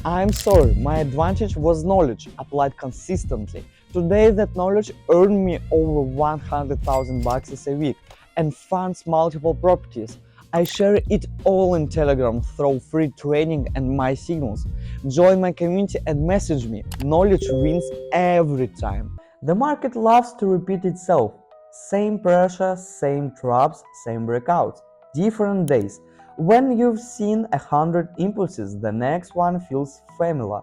I'm sorry, my advantage was knowledge applied consistently. Today that knowledge earned me over 100,000 bucks a week and funds multiple properties. I share it all in Telegram through free training and my signals. Join my community and message me. Knowledge wins every time. The market loves to repeat itself. Same pressure, same traps, same breakouts. Different days. When you've seen 100 impulses, the next one feels familiar.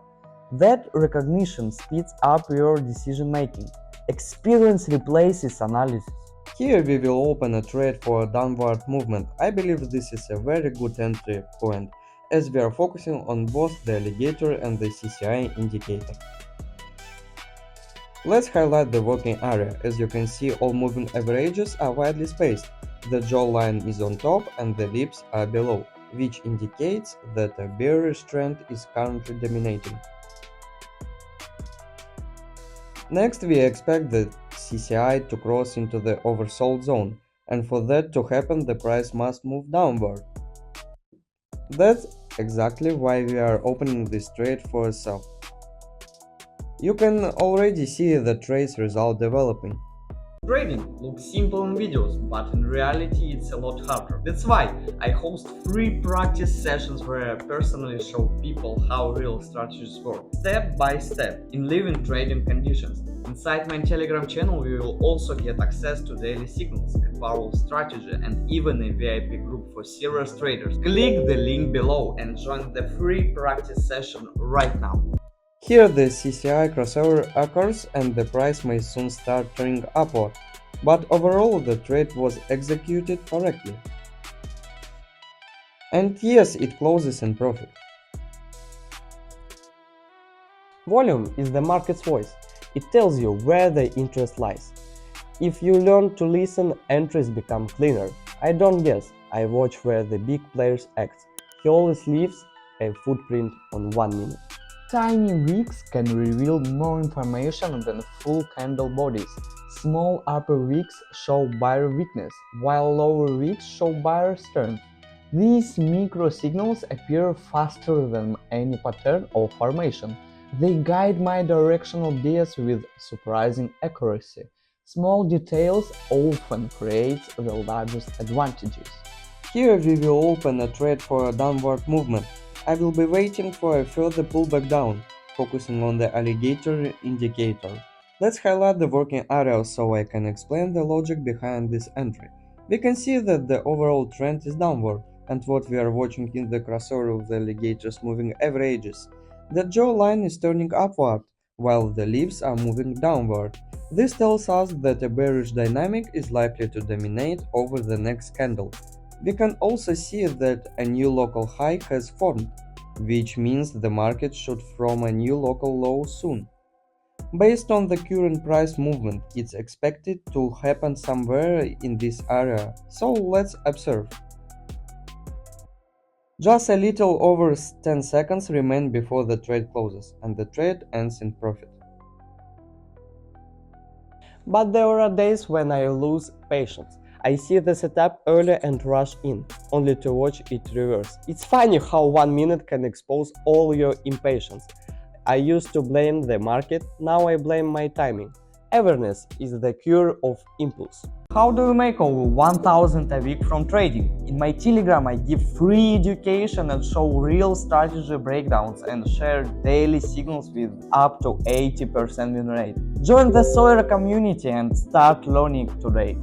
That recognition speeds up your decision making. Experience replaces analysis. Here we will open a trade for a downward movement. I believe this is a very good entry point, as we are focusing on both the alligator and the CCI indicator. Let's highlight the working area. As you can see, all moving averages are widely spaced. The jawline is on top and the lips are below, which indicates that a bearish trend is currently dominating. Next, we expect the CCI to cross into the oversold zone, and for that to happen, the price must move downward. That's exactly why we are opening this trade for a sell. You can already see the trade's result developing. Trading looks simple in videos, but in reality it's a lot harder. That's why I host free practice sessions where I personally show people how real strategies work, step by step, in living trading conditions. Inside my Telegram channel you will also get access to daily signals, a powerful strategy, and even a VIP group for serious traders. Click the link below and join the free practice session right now. Here the CCI crossover occurs and the price may soon start turning upward, but overall the trade was executed correctly. And yes, it closes in profit. Volume is the market's voice. It tells you where the interest lies. If you learn to listen, entries become cleaner. I don't guess, I watch where the big players act. He always leaves a footprint on 1 minute. Tiny wicks can reveal more information than full candle bodies. Small upper wicks show buyer weakness, while lower wicks show buyer strength. These micro signals appear faster than any pattern or formation. They guide my directional bias with surprising accuracy. Small details often create the largest advantages. Here we will open a trade for a downward movement. I will be waiting for a further pullback down, focusing on the alligator indicator. Let's highlight the working area so I can explain the logic behind this entry. We can see that the overall trend is downward, and what we are watching in the crossover of the alligator's moving averages. The jawline is turning upward, while the leaves are moving downward. This tells us that a bearish dynamic is likely to dominate over the next candle. We can also see that a new local high has formed, which means the market should form a new local low soon. Based on the current price movement, it's expected to happen somewhere in this area, so let's observe. Just a little over 10 seconds remain before the trade closes, and the trade ends in profit. But there are days when I lose patience. I see the setup early and rush in, only to watch it reverse. It's funny how 1 minute can expose all your impatience. I used to blame the market, now I blame my timing. Awareness is the cure of impulse. How do you make over 1000 a week from trading? In my Telegram I give free education and show real strategy breakdowns and share daily signals with up to 80% win rate. Join the Sawyer community and start learning today.